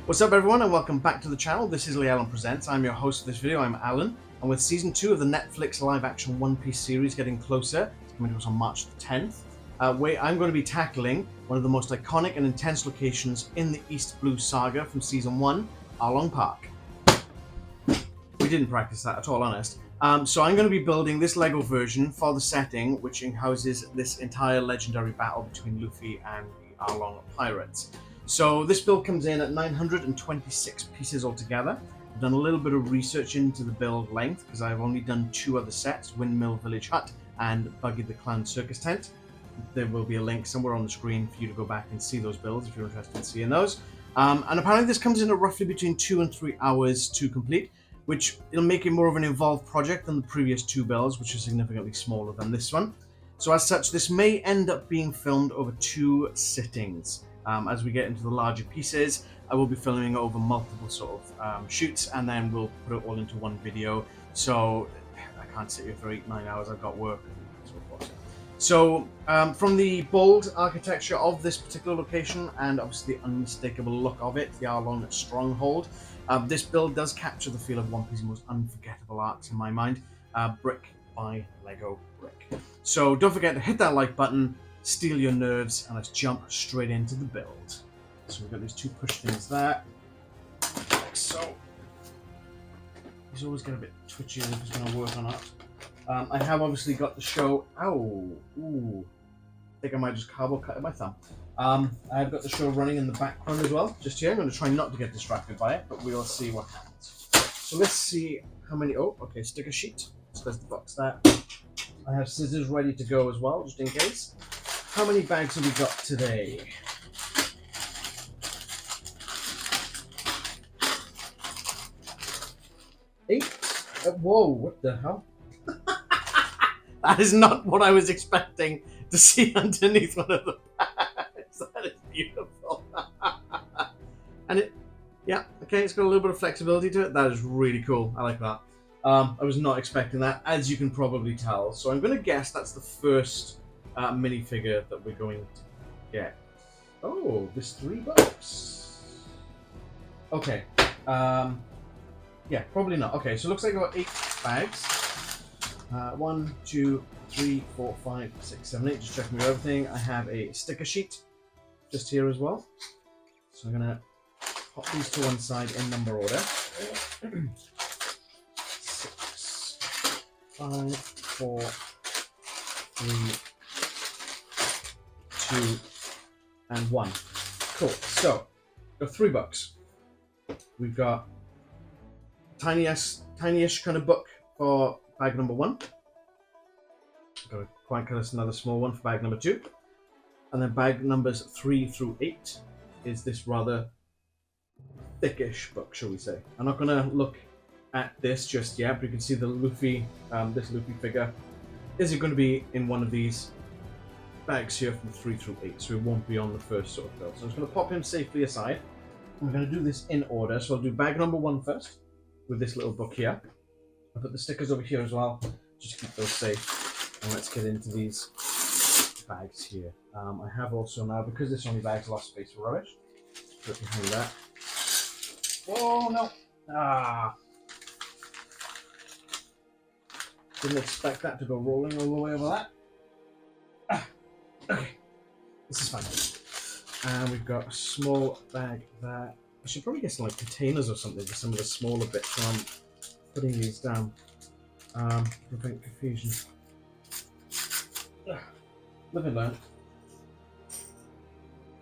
What's up everyone and welcome back to the channel. This is Alan Presents. I'm your host for this video. I'm Alan, and with season 2 of the Netflix live-action One Piece series getting closer, it's coming to us on March the 10th, where I'm going to be tackling one of the most iconic and intense locations in the East Blue saga from season 1, Arlong Park. We didn't practice that at all, honest. So I'm going to be building this LEGO version for the setting, which houses this entire legendary battle between Luffy and the Arlong pirates. So this build comes in at 926 pieces altogether. I've done a little bit of research into the build length because I've only done 2 other sets, Windmill Village Hut and Buggy the Clown Circus Tent. There will be a link somewhere on the screen for you to go back and see those builds if you're interested in seeing those. And apparently this comes in at roughly between 2 and 3 hours to complete, which it'll make it more of an involved project than the previous 2 builds, which are significantly smaller than this one. So as such, this may end up being filmed over 2 sittings. As we get into the larger pieces, I will be filming over multiple sort of shoots, and then we'll put it all into one video. So I can't sit here for 8-9 hours. I've got work and so forth. So from the bold architecture of this particular location, and obviously the unmistakable look of it, the Arlong stronghold, this build does capture the feel of One Piece's most unforgettable arcs in my mind, brick by Lego brick. So don't forget to hit that like button, steel your nerves, and let's jump straight into the build. So we've got these 2 push things there, like so. He's always get a bit twitchy if he's going to work or not. I have obviously got the show. Ow! Ooh! I think I might just cardboard cut my thumb. I've got the show running in the background as well, just here. I'm going to try not to get distracted by it, but we'll see what happens. So let's see how many. Oh, okay, sticker sheet. So there's the box there. I have scissors ready to go as well, just in case. How many bags have we got today? 8? Whoa, what the hell? That is not what I was expecting to see underneath one of the bags. That is beautiful. And it, yeah, okay, it's got a little bit of flexibility to it. That is really cool. I like that. I was not expecting that, as you can probably tell. So I'm going to guess that's the first minifigure that we're going to get. Oh, there's $3. Okay. Yeah, probably not. Okay, so it looks like I've got 8 bags. 1, 2, 3, 4, 5, 6, 7, 8. Just checking everything. I have a sticker sheet just here as well. So I'm gonna pop these to one side in number order. 6, 5, 4, 3, 2, and 1. Cool. So, got $3. We've got tiny-ish kind of book for bag number 1. Got a quite kind of another small one for bag number 2. And then bag numbers 3 through 8 is this rather thickish book, shall we say. I'm not going to look at this just yet, but you can see the Luffy, this Luffy figure. Is it going to be in one of these bags here from 3 through 8, so it won't be on the first sort of build. So I'm just going to pop him safely aside. I'm going to do this in order, so I'll do bag number 1 first, with this little book here. I'll put the stickers over here as well, just to keep those safe. And let's get into these bags here. I have also now, because this only bag's lost space for rubbish, put it behind that. Oh no! Ah! Didn't expect that to go rolling all the way over that. Ah, okay, this is fine. And we've got a small bag there. I should probably get some like containers or something for some of the smaller bits when I'm putting these down. Prevent confusion. Live and learn.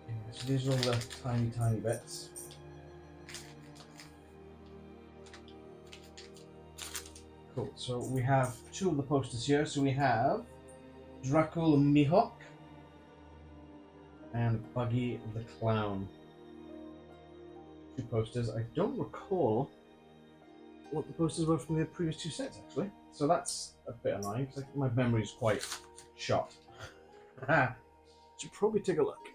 Yeah, so these are all the tiny bits. Cool, so we have 2 of the posters here. So we have Dracul Mihawk and Buggy the Clown. 2 posters. I don't recall what the posters were from the previous 2 sets, actually. So that's a bit annoying, because my memory is quite shot. Should probably take a look.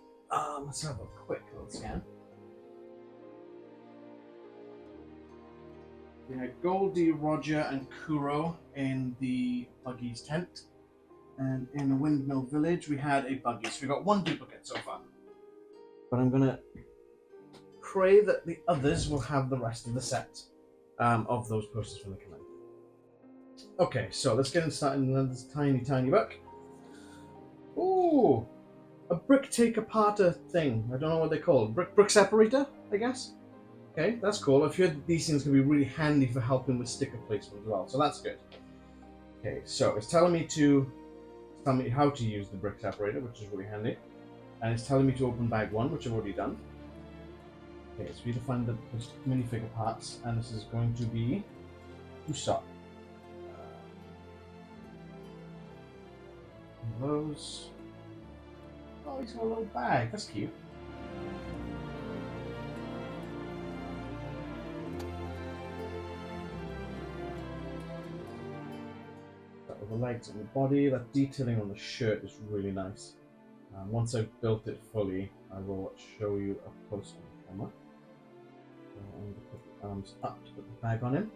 Let's have a quick little scan. We had Goldie, Roger, and Kuro in the Buggy's tent. And in the Windmill Village, we had a Buggy. So we got 1 duplicate so far. But I'm gonna pray that the others will have the rest of the set of those posters when they come in. Okay, so let's get started in this tiny book. Ooh, a brick take aparter thing. I don't know what they call it. Brick separator, I guess. Okay, that's cool. I've heard that these things can be really handy for helping with sticker placement as well, so that's good. Okay, so it's telling me how to use the brick separator, which is really handy. And it's telling me to open bag 1, which I've already done. Okay, so we need to find the minifigure parts, and this is going to be Usopp. Those. Oh, he's got a little bag. That's cute. Start with the legs and the body. That detailing on the shirt is really nice. Once I've built it fully, I will show you up close on the camera. So I'm going to put the arms up to put the bag on him.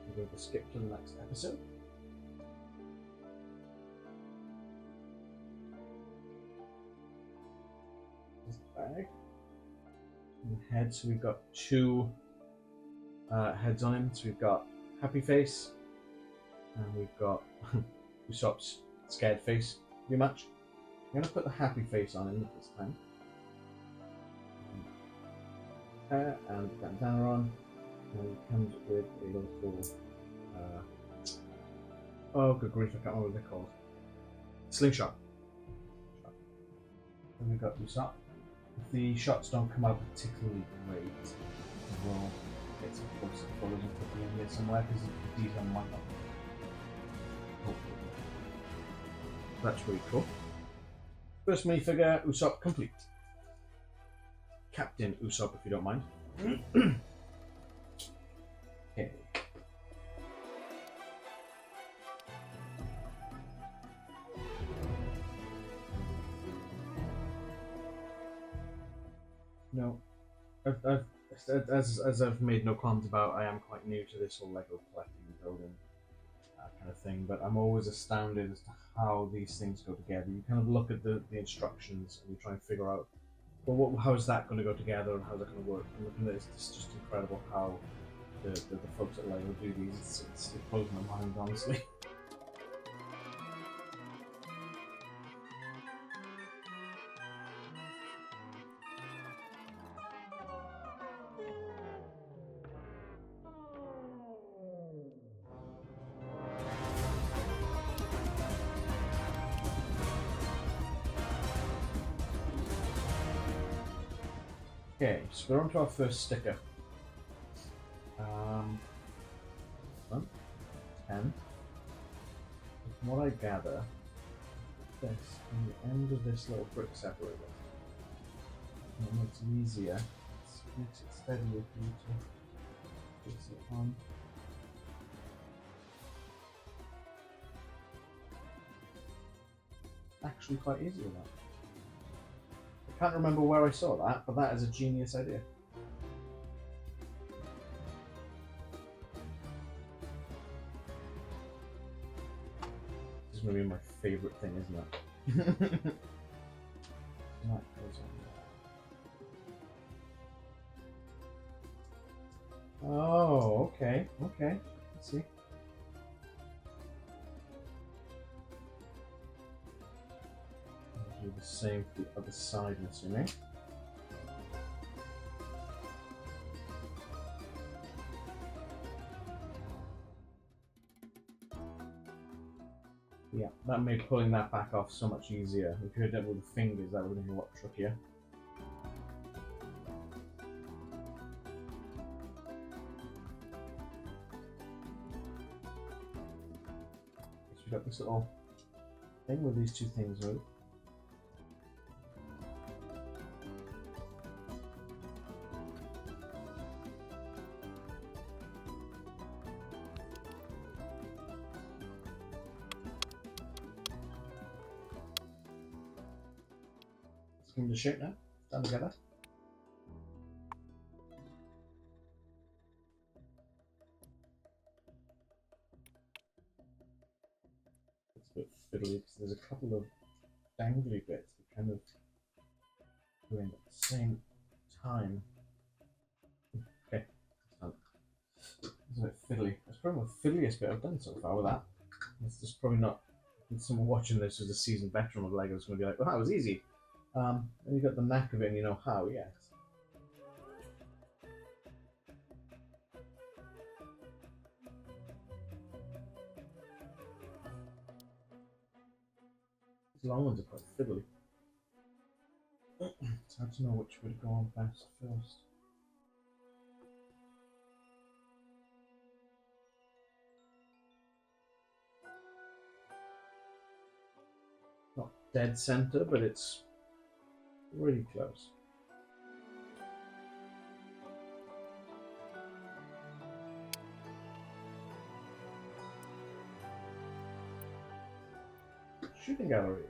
I'm going to skip to the next episode. This bag. And the head, so we've got 2 heads on him. So we've got happy face, and we've got Usopp's scared face, pretty much. I'm going to put the happy face on him this time. And the bandana on. And it comes with a little. Oh, good grief, I can't remember what they're called. Slingshot. Then we've got Usopp. If the shots don't come out particularly great, we'll get some closer photos and put them in here somewhere because the detail might not. Hopefully. That's really cool. First minifigure, Usopp complete. Captain Usopp, if you don't mind. Okay. No, as I've made no comment about, I am quite new to this whole Lego collecting and building kind of thing, but I'm always astounded as to how these things go together. You kind of look at the instructions and you try and figure out, well, how is that going to go together and how's that going to work? And looking at this, it's just incredible how the folks at Lego do these. It blows my mind, honestly. Okay, so we're on to our first sticker. 10. From what I gather, this on the end of this little brick separator. And it makes it easier. It makes it steadier for you to fix it on. Actually quite easy with that. I can't remember where I saw that, but that is a genius idea. This is going to be my favourite thing, isn't it? That goes on there. Oh, okay, okay. Let's see. Do the same for the other side, I'm assuming. Yeah, that made pulling that back off so much easier. If you had done it with the fingers, that would have been a lot trickier. So we've got this little thing where these two things move. Give them the shape now. Done together. It's a bit fiddly because there's a couple of dangly bits that kind of going at the same time. It's a bit fiddly. That's probably the fiddliest bit I've done so far with that. It's just probably not. Someone watching this who's a seasoned veteran of Lego is going to be like, well, that was easy. And you got the knack of it and you know how, yes. These long ones are quite fiddly. It's hard to know which would go on best first. Not dead center, but it's really close. Shooting gallery.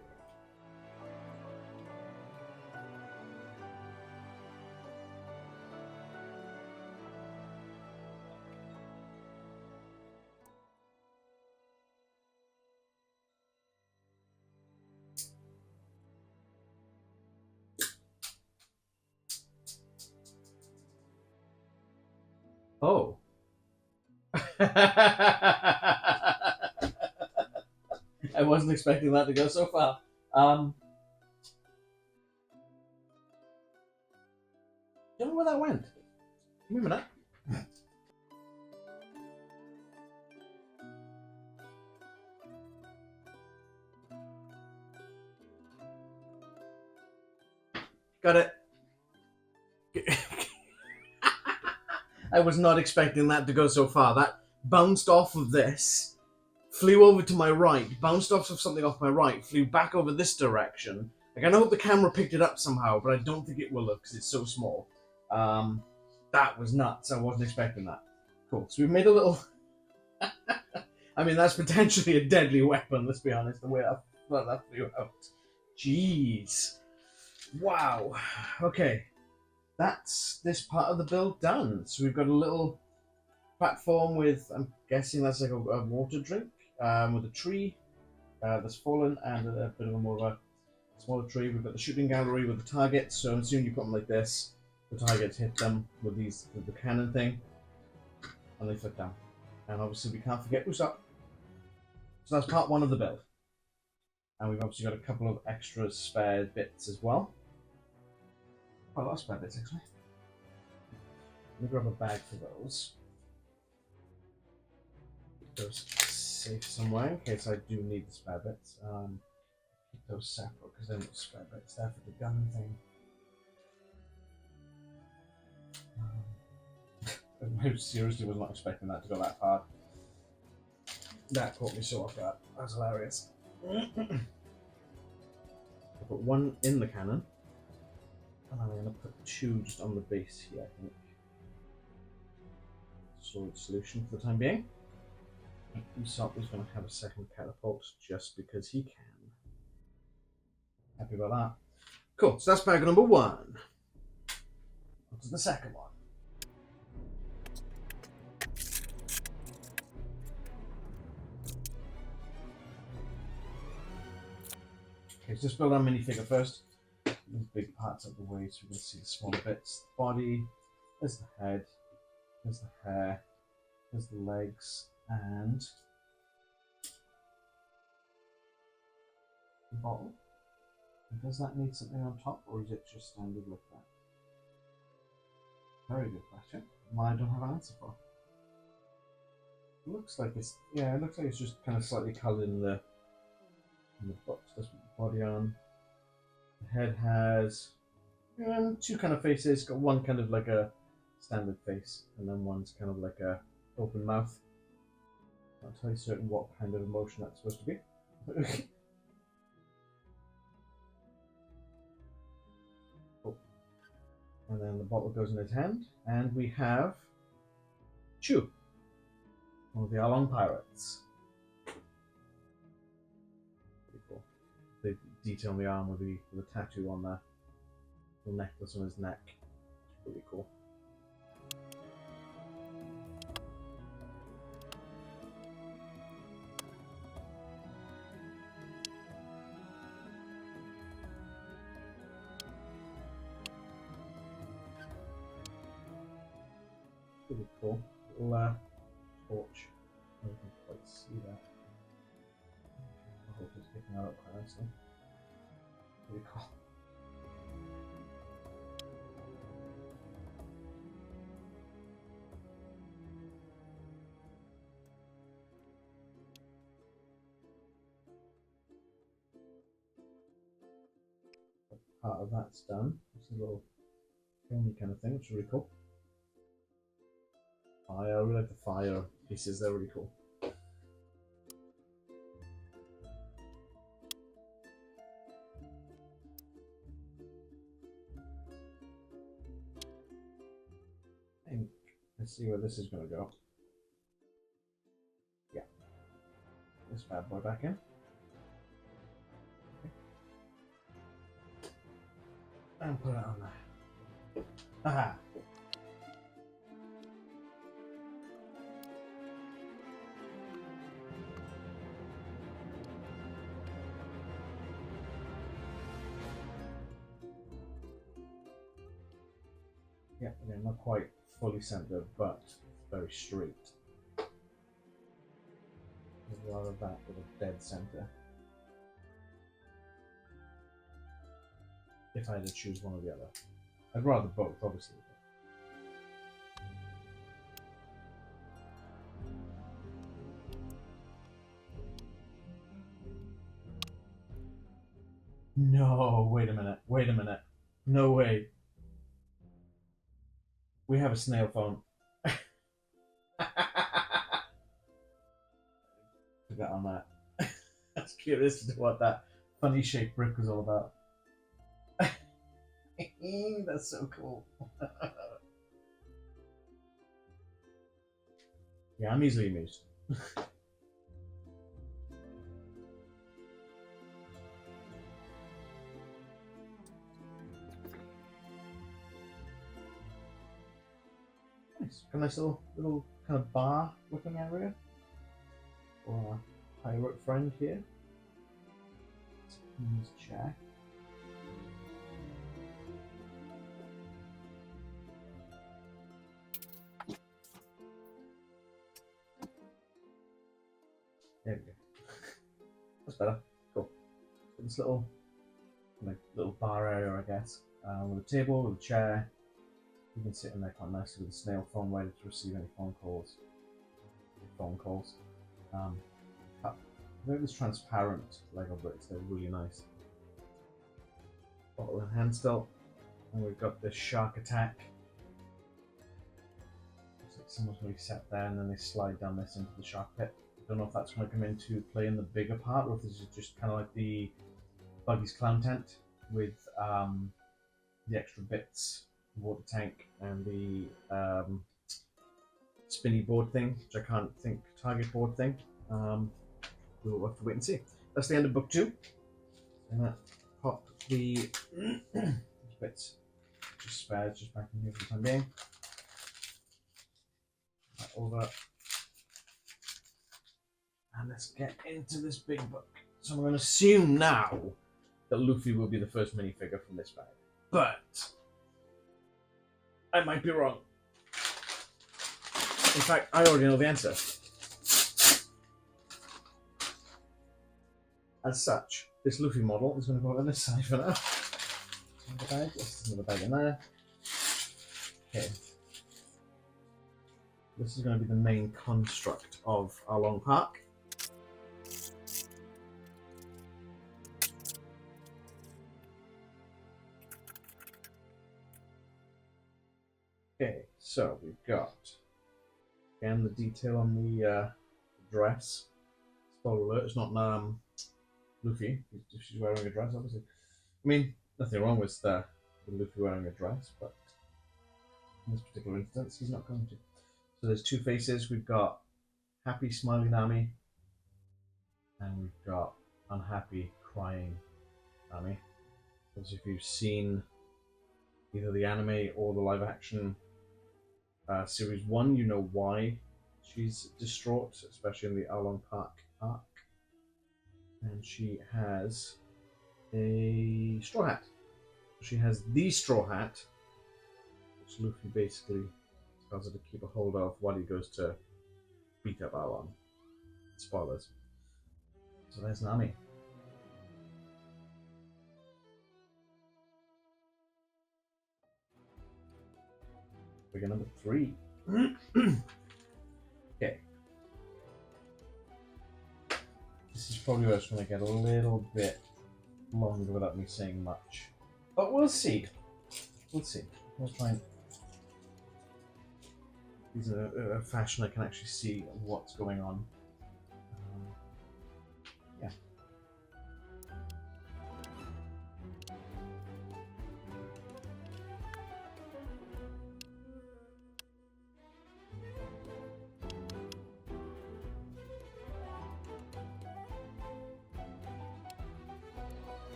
Oh. I wasn't expecting that to go so far. Don't know where that went. Give me a minute. Got it. I was not expecting that to go so far. That bounced off of this, flew over to my right, bounced off of something off my right, flew back over this direction. Like, I know the camera picked it up somehow, but I don't think it will have because it's so small. That was nuts. I wasn't expecting that. Cool. So we've made a little... I mean, that's potentially a deadly weapon, let's be honest, the way that flew out. Jeez. Wow. Okay. That's this part of the build done. So we've got a little platform with, I'm guessing that's like a water drink, with a tree that's fallen and a bit of a more of a smaller tree. We've got the shooting gallery with the targets. So I'm assuming you put them like this. The targets hit them with the cannon thing, and they flip down. And obviously we can't forget who's up. So that's part one of the build. And we've obviously got a couple of extra spare bits as well. Quite a lot of spare bits actually. Let me grab a bag for those. Keep those safe somewhere in case I do need the spare bits. Keep those separate because they're not spare bits. They're for the gun thing. I seriously was not expecting that to go that far. That caught me so off guard. That was hilarious. I'll put one in the cannon, and I'm going to put two just on the base here, I think. Solid solution for the time being. Usopp is going to have a second catapult just because he can. Happy about that. Cool, so that's bag number one. On to the second one. Okay, so let's build our minifigure first. These big parts out the way so we can see the smaller bits. The body, there's the head, there's the hair, there's the legs, and the bottle. And does that need something on top, or is it just standard like that? Very good question. One I don't have an answer for. It looks like it's, yeah, it looks like it's just kind of slightly coloured in the box. That's what the body on. The head has two kind of faces. Got one kind of like a standard face, and then one's kind of like a open mouth. Not entirely certain what kind of emotion that's supposed to be. Oh. And then the bottle goes in his hand, and we have Chew, one of the Arlong pirates. They detail on the arm with the tattoo on the necklace on his neck. It's really cool. Pretty cool. Little torch. I don't quite see that. I hope it's picking that up quite nicely. Pretty cool. Part of that's done. It's a little filmy kind of thing, which is really cool. Fire, I really like the fire pieces, they're really cool. Let's see where this is going to go. Yeah. This bad boy back in. Okay. And put it on there. Aha! Yeah, again, not quite fully centered, but very straight. I'd rather that with a dead center. If I had to choose one or the other. I'd rather both, obviously. No, wait a minute, wait a minute. No way. We have a snail phone. Forgot on that. I was curious as to what that funny shaped brick was all about. That's so cool. Yeah, I'm easily amused. Nice. A nice little kind of bar looking area. Or a pirate friend here. Let's check. There we go. That's better. Cool. This little bar area, I guess, with a table, with a chair. You can sit in there quite nicely with a snail phone, ready to receive any phone calls. They're this transparent Lego bricks. They're really nice. Bottle in hand still, and we've got this shark attack. Looks like someone's going to be sat there, and then they slide down this into the shark pit. Don't know if that's going to come into play in the bigger part, or if this is just kind of like the Buggy's clown tent with the extra bits, water tank, and the spinny board thing, which I can't think, target board thing. We'll have to wait and see. That's the end of book 2. And that pop the bits just spares just back in here for the time being. That over. And let's get into this big book. So I'm going to assume now that Luffy will be the first minifigure from this bag. But I might be wrong. In fact, I already know the answer. As such, this Luffy model is going to go on this side for now. Another bag. Yes, another bag in there. Okay. This is going to be the main construct of Arlong Park. Okay, so we've got again the detail on the dress. Spoiler alert: it's not Luffy. She's wearing a dress, obviously. I mean, nothing wrong with Luffy wearing a dress, but in this particular instance, he's not going to. So there's two faces. We've got happy, smiling Nami, and we've got unhappy, crying Nami. As if you've seen either the anime or the live-action series 1, you know why she's distraught, especially in the Arlong Park arc. And she has a straw hat. She has the straw hat, which Luffy basically tells her to keep a hold of while he goes to beat up Arlong. Spoilers. So there's Nami. Figure number 3. Okay. This is probably where it's going to get a little bit longer without me saying much. But we'll see. We'll see. We'll try and use a fashion I can actually see what's going on. Yeah.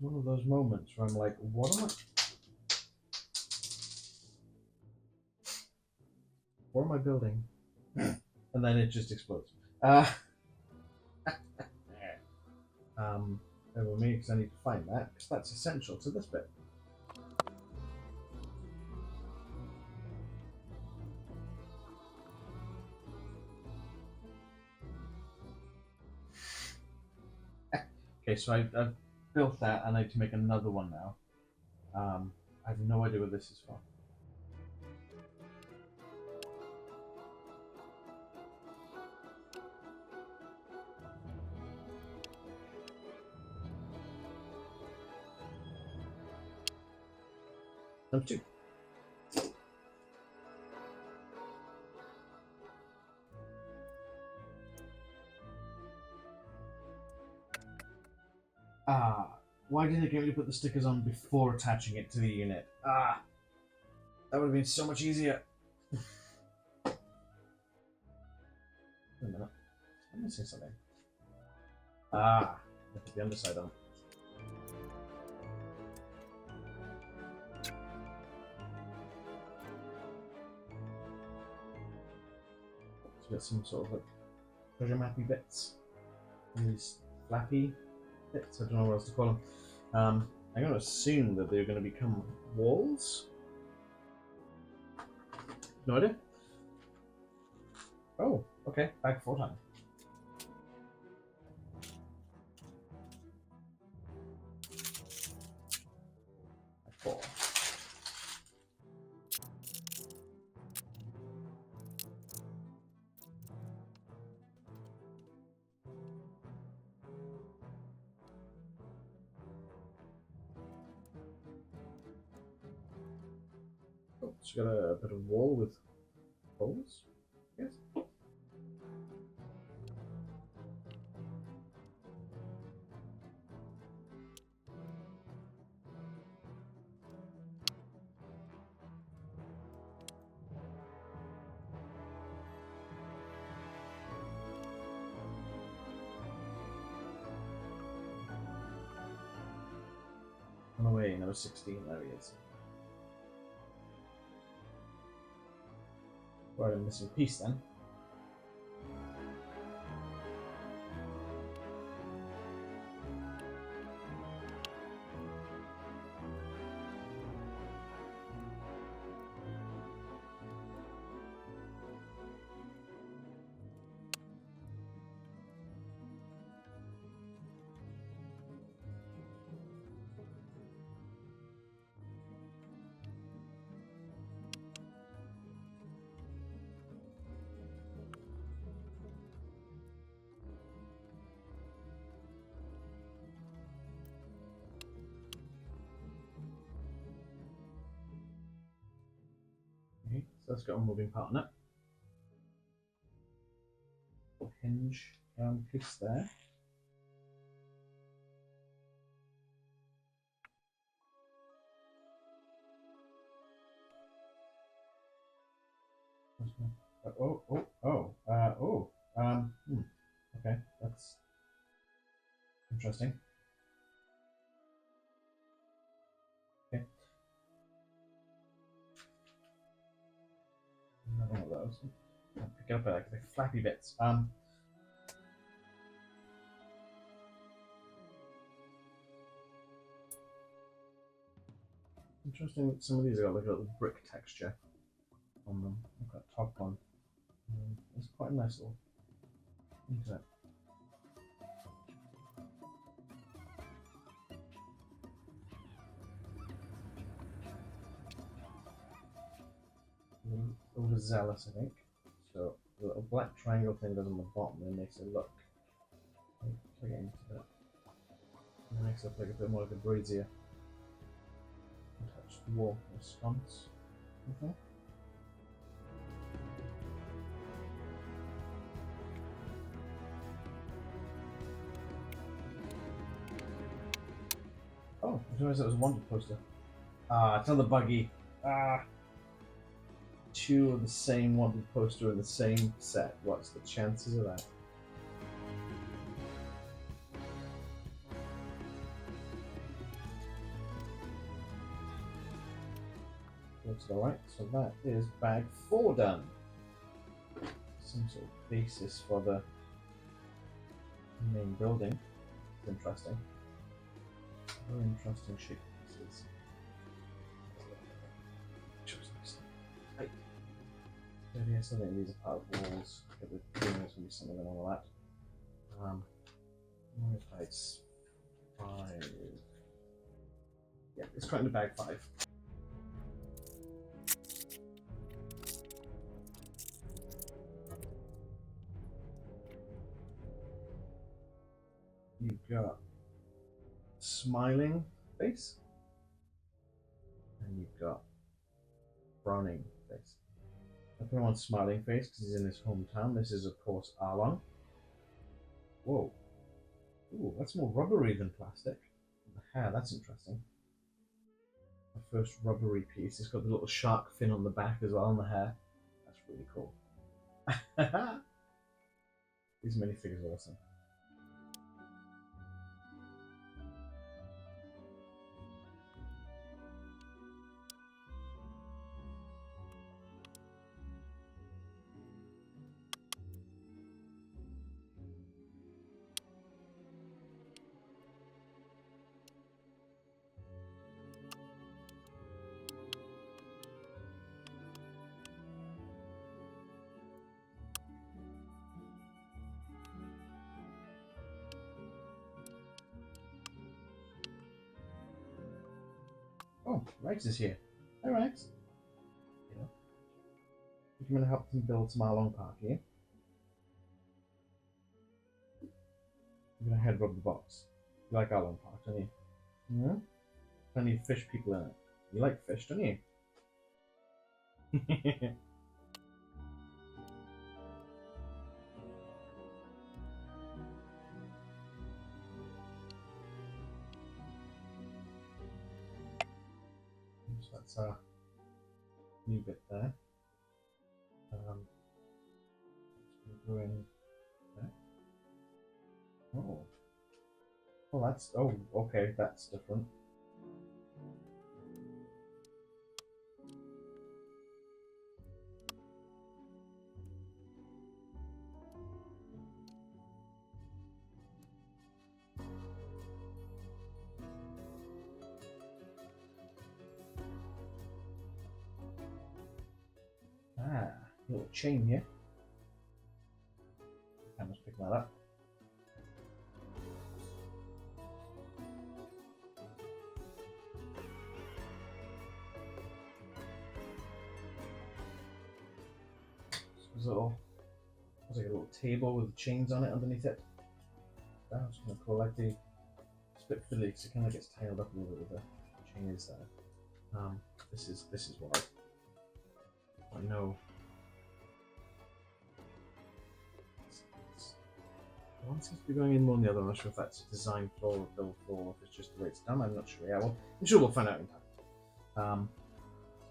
One of those moments where I'm like, what am I building? And then it just explodes. Over me, because I need to find that, because that's essential to this bit. Okay, so I've built that, and I need to make another one now. I have no idea what this is for. Number 2. Why did they get me to put the stickers on before attaching it to the unit? That would have been so much easier. Wait a minute. I'm missing something. I put the underside on. So we got some sort of like treasure mappy bits. And these flappy bits, I don't know what else to call them. I'm going to assume that they're going to become walls. No idea. Oh, okay. Back 4 times. Back 4. Oh, so got a bit of wall with holes, I guess. On the way, number 16, there he is. Right, a missing piece then. Okay, so that's got a moving part on it. Hinge piece there. Okay, that's interesting. Okay. Another one of those. I'll pick it up like the flappy bits. Interesting. Some of these have got like a little brick texture on them. I've got a top one. It's quite a nice little. Look at that. Overzealous, I think. So the little black triangle thing goes on the bottom and makes it look like into that. It makes it look like a bit more like a brazier. Touch the wall or sconce. Okay. Oh, I didn't realize that was a wanted poster. Ah, it's another Buggy. Ah. Two of the same wanted poster in the same set. What's the chances of that? Looks alright. So that is bag 4 done. Some sort of basis for the main building. It's interesting. Very interesting shape pieces. Yes, I think these are part of walls. Get the there's going to be something along that. It's 5. Yeah, it's quite in the bag 5. You've got smiling face, and you've got frowning face. I put him on smiling face because he's in his hometown. This is, of course, Arlong. Whoa. Ooh, that's more rubbery than plastic. The hair, that's interesting. The first rubbery piece. It's got the little shark fin on the back as well on the hair. That's really cool. These minifigures are awesome. Oh, Rex is here. Hi, Rex. Yeah. You're going to help them build some Arlong Park here. You're going to head rub the box. You like Arlong Park, don't you? Yeah? Plenty of fish people in it. You like fish, don't you? So that's a new bit there. Go in there. Oh. Oh, that's. Oh, okay, that's different. Ah, little chain here. I must pick that up. There's like a little table with chains on it underneath it. That was kind of cool. Like the split fiddly because it kind of gets tangled up a little bit with the chain is there. This is what I know. One seems to be going in more than the other. I'm not sure if that's a design flaw or build flaw, or if it's just the way it's done. I'm not sure. Yeah, well, I'm sure we'll find out in time.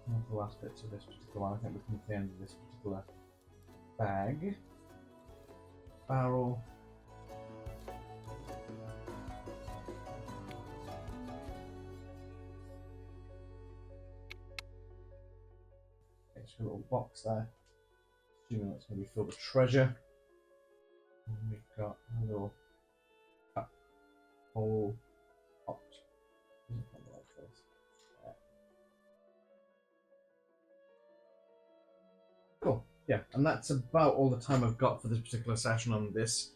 One of the last bits of this particular one. I think we've come to the end of this particular bag. Barrel. A little box there. Assuming that's going to be filled with treasure. And we've got a little cup hole pot. Cool. Yeah, and that's about all the time I've got for this particular session on this.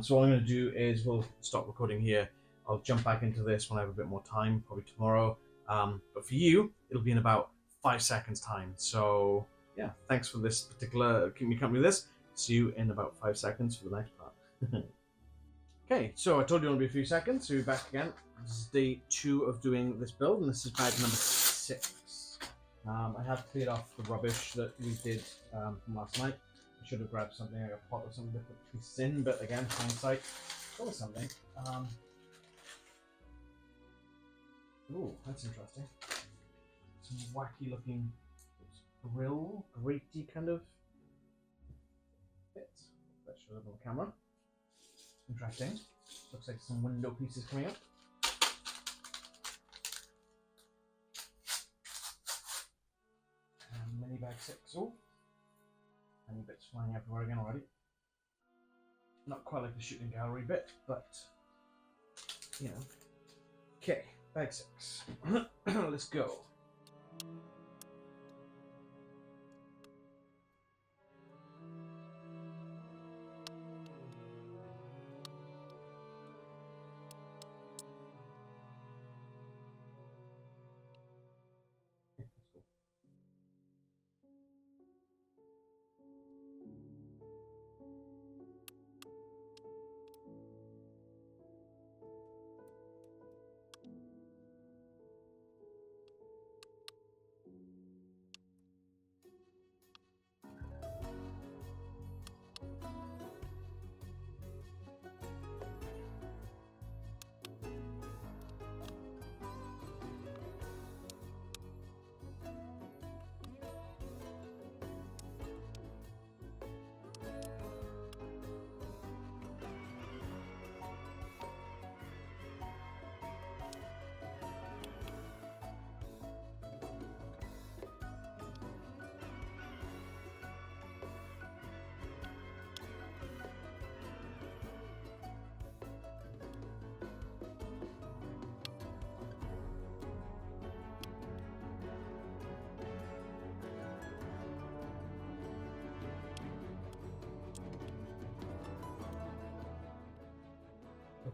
So what I'm going to do is we'll stop recording here. I'll jump back into this when I have a bit more time, probably tomorrow. But for you, it'll be in about 5 seconds time. So yeah, thanks for this particular, keep me company with this. See you in about 5 seconds for the next part. Okay, so I told you it'll be a few seconds, so we're back again. This is day 2 of doing this build, and this is bag number 6. I have cleared off the rubbish that we did from last night. I should have grabbed something like a pot or something to put pieces in, but again, hindsight, or something. Ooh, that's interesting. Some wacky looking graty kind of bits. That shows up on the camera. Interesting. Looks like some window pieces coming up. And mini bag 6. Oh, many bits flying everywhere again already. Not quite like the shooting gallery bit, but you know. Okay, bag 6. Let's go.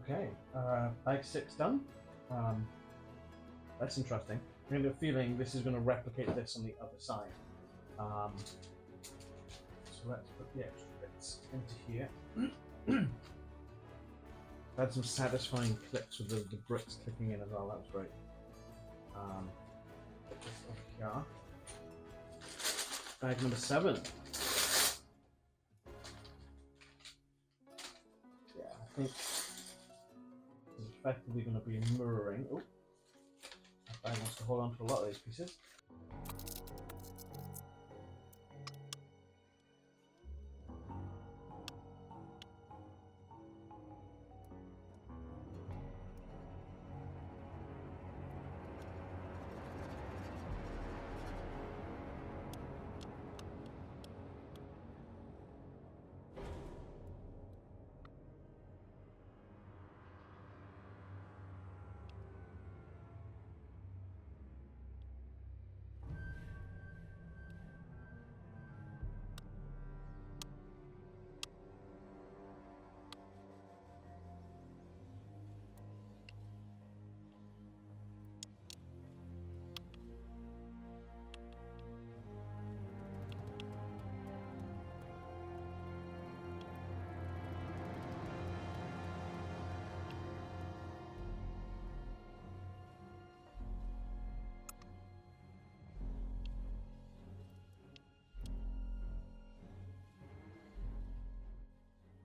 Okay, bag 6 done. That's interesting. I have a feeling this is going to replicate this on the other side. So let's put the extra bits into here. Had some satisfying clicks with the bricks clicking in as well. That was great. Put this over here. Bag number 7. Yeah, I think it's effectively going to be mirroring. Oh, that bag wants to hold on to a lot of these pieces.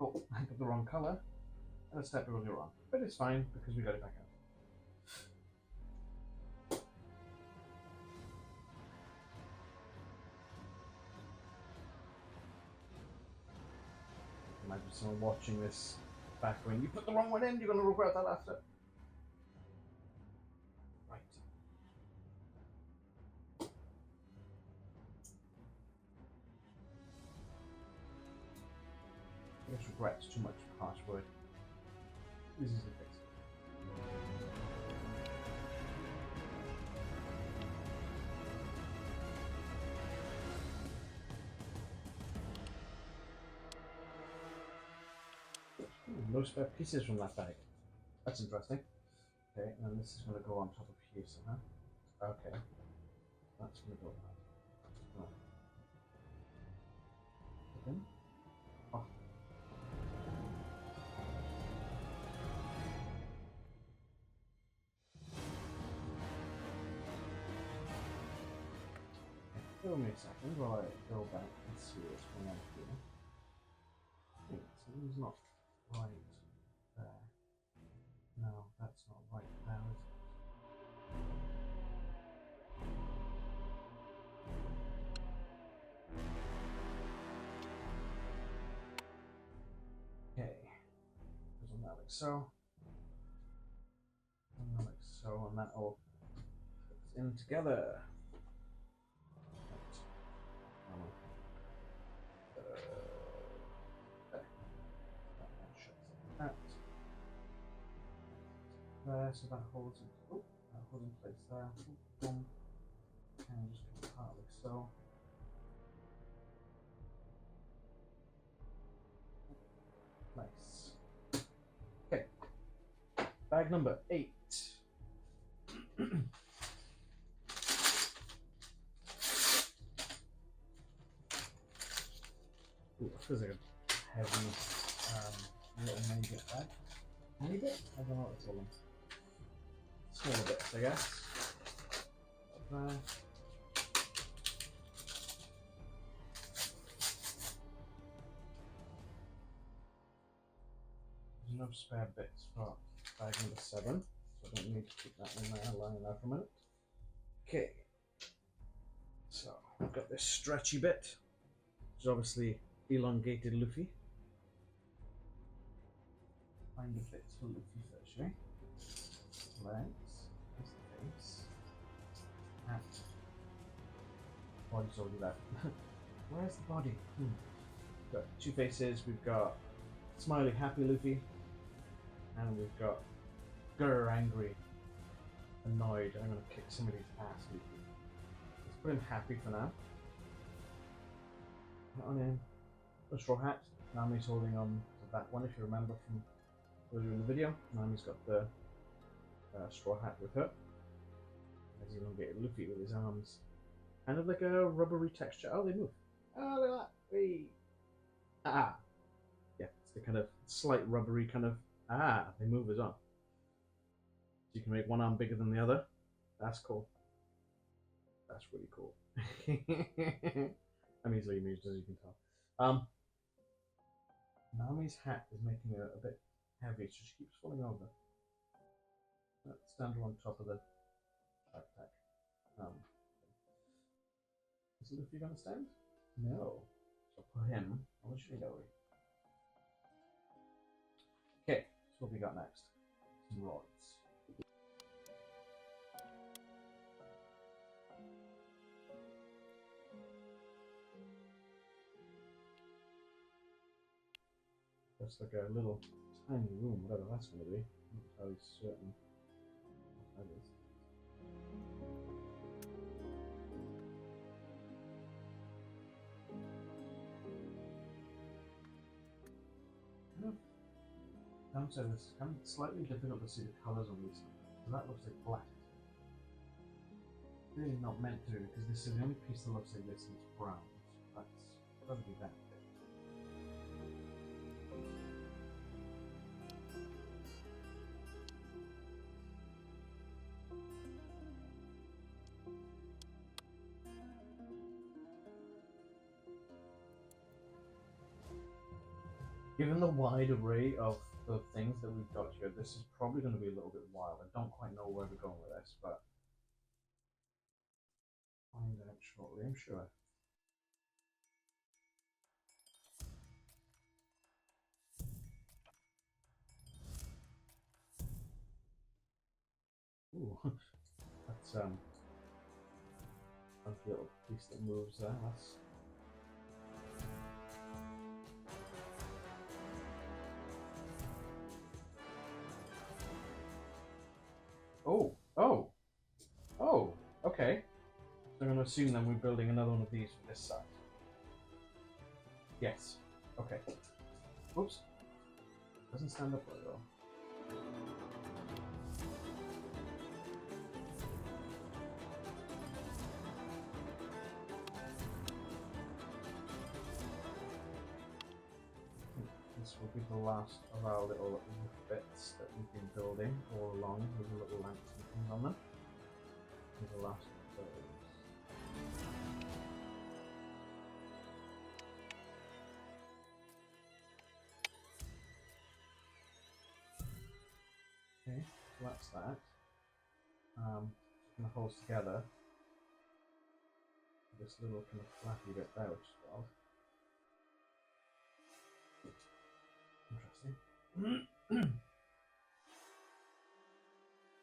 Oh, I got the wrong colour. And a step really wrong. But it's fine because we got it back out. Imagine someone watching this back when you put the wrong one in, you're going to regret that after. Right. I guess regret's too much of a harsh word. This is the fix. No spare pieces from that bag. That's interesting. Okay, and then this is going to go on top of here somehow. Okay, that's going to go that. Right. Again. Oh. Give me a second while I go back and see what's going on here. Okay, something's not right there. No, that's not right there, is it? Okay, goes on that like so. And that like so, and that all fits in together. There, so that holds in, that holds in place there. Boom, and just go apart like so. Nice. Okay, bag number 8. Ooh, that feels like a heavy little mini bit bag. Mini bit? I don't know what to call them. Smaller bits, I guess. There. There's no spare bits for bag number 7, so I don't need to keep that in there lying there for a minute. Okay, so I've got this stretchy bit, which is obviously elongated Luffy. Find the bits for Luffy first, shall we? Legs, there's the face, hat, body's already left. Where's the body? We've got 2 faces, we've got smiley, happy Luffy, and we've got grr, angry, annoyed, I'm going to kick somebody's ass Luffy. Let's put him happy for now. Put on him a straw hat. Nami's holding on to that one, if you remember from earlier in the video. Nami's got the straw hat with her. As you elongated Luffy with his arms. Kind of like a rubbery texture. Oh, they move. Oh, look at that. Hey. Ah. Yeah, it's the kind of slight rubbery kind of, they move as well. So you can make one arm bigger than the other. That's cool. That's really cool. I'm easily amused, as you can tell. Nami's hat is making her a bit heavy, so she keeps falling over. Let's stand her on top of the backpack. Is Luffy gonna stand? No. So put him on the shoulder. Okay, so what we got next? Some rods. That's like a little tiny room, whatever that's going to be. I'm not entirely certain what that is. Downside is it's kind of slightly difficult to see the colours on these. So that looks like black. Really not meant to, because this is the only piece that looks like this and it's brown. So that's probably that bit. Given the wide array of things that we've got here, this is probably going to be a little bit wild. I don't quite know where we're going with this, but find out shortly, I'm sure. Ooh, that's a little piece that moves there. That's oh, oh, oh, okay. So I'm going to assume then we're building another one of these for this side. Yes. Okay. Oops. Doesn't stand up very well. This will be the last of our little roof bits that we've been building all along with the little lamps and things on them. These are the last of those. Okay, so that's that. Kind of holds together this little kind of flappy bit there, which is wild. Interesting.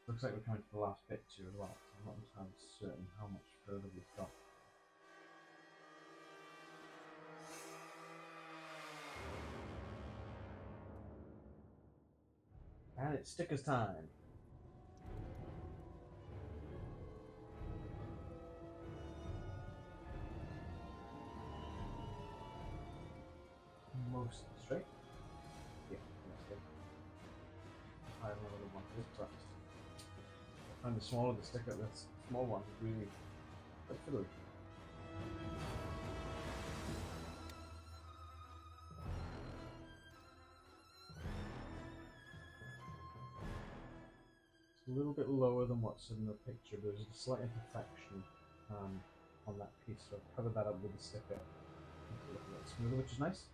Looks like we're coming to the last bit too as well, so I'm not entirely certain how much further we've got. And it's stickers time! Most straight. Yeah, that's good. I have another one for this practice. I find the smaller the sticker, the small one is really quite fiddly. It's a little bit lower than what's in the picture, but there's a slight imperfection on that piece, so I've covered that up with the sticker. Make it look a little smoother, which is nice.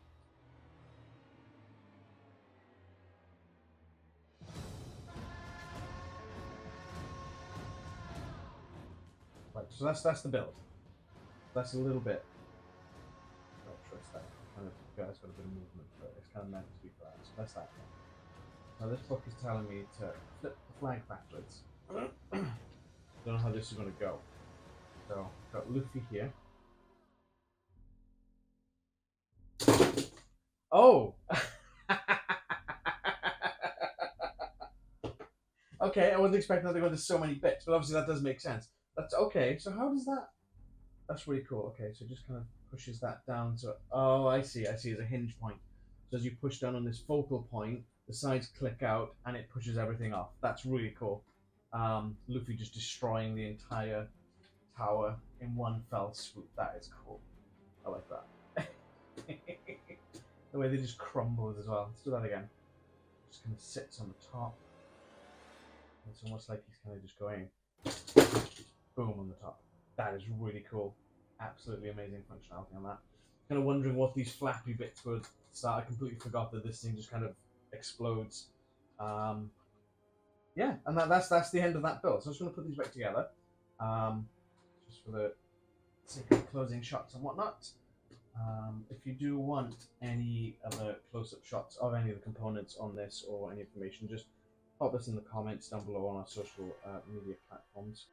Right, so that's the build. That's a little bit. Not sure it's that kind of guy's got a bit of movement, but it's kind of meant to be for that. So that's that one. Now this book is telling me to flip the flag backwards. Don't know how this is going to go. So I've got Luffy here. Oh. Okay, I wasn't expecting that to go into so many bits, but obviously that does make sense. That's okay. So how does that? That's really cool. Okay, so it just kind of pushes that down. So oh, I see. I see. It's a hinge point. So as you push down on this focal point, the sides click out and it pushes everything off. That's really cool. Luffy just destroying the entire tower in one fell swoop. That is cool. I like that. The way they just crumbles as well. Let's do that again. Just kind of sits on the top. It's almost like he's kind of just going boom on the top. That is really cool. Absolutely amazing functionality on that. Kind of wondering what these flappy bits would start. I completely forgot that this thing just kind of explodes. Yeah, and that's the end of that build. So I'm just going to put these back together, just for the sake of closing shots and whatnot. If you do want any other close-up shots of any of the components on this or any information, just pop us in the comments down below on our social media platforms.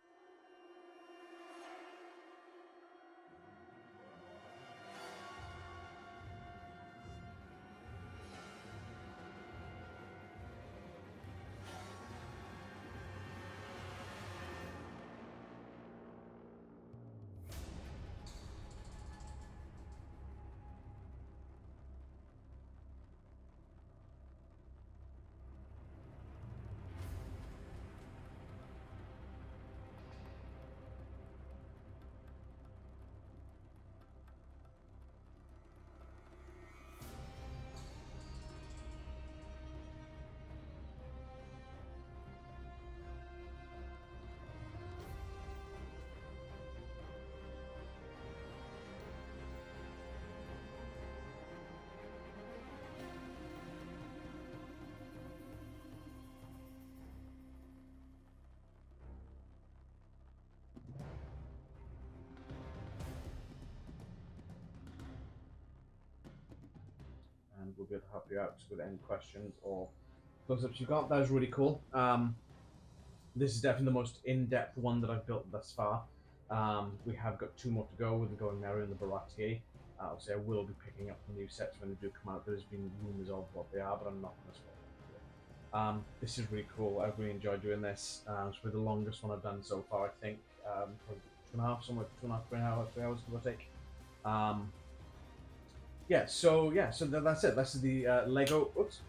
And we'll be able to help you out with any questions or close-ups you got. That was really cool. This is definitely the most in-depth one that I've built thus far. We have got 2 more to go with the Going Merry and the Baratier. Obviously, I will be picking up the new sets when they do come out. There's been rumours of what they are, but I'm not going to spoil it. This is really cool. I've really enjoyed doing this. It's probably the longest one I've done so far, I think. Probably 2.5, somewhere 2.5, 3 hours, give or take. So that's it. That's the Lego. Oops.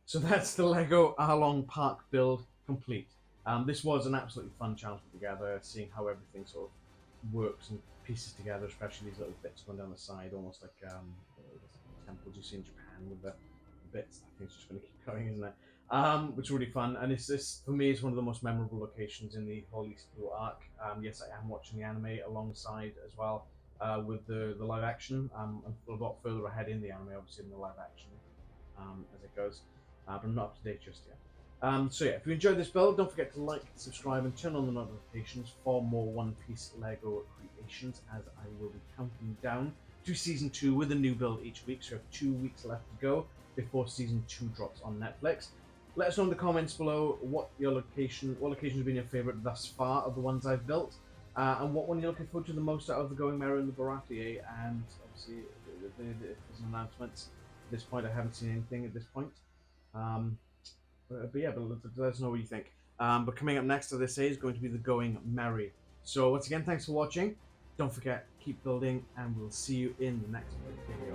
So that's the Lego Arlong Park build complete. This was an absolutely fun challenge to put together, seeing how everything sort of works and pieces together, especially these little bits going down the side, almost like temples you see in Japan with the bits. I think it's just going to keep going, isn't it? Which is really fun, and this for me is one of the most memorable locations in the whole East Blue arc. Yes, I am watching the anime alongside as well with the live action. I'm a lot further ahead in the anime, obviously, in the live action as it goes. But I'm not up to date just yet. So yeah, if you enjoyed this build, don't forget to like, subscribe, and turn on the notifications for more One Piece Lego creations, as I will be counting down to Season 2 with a new build each week, so we have 2 weeks left to go before Season 2 drops on Netflix. Let us know in the comments below what locations have been your favourite thus far of the ones I've built, and what one you're looking forward to the most out of the Going Merry and the Baratier, and obviously if there's an announcement. At this point, I haven't seen anything at this point. But let us know what you think. But coming up next, as I say, is going to be the Going Merry. So once again, thanks for watching. Don't forget, keep building, and we'll see you in the next video.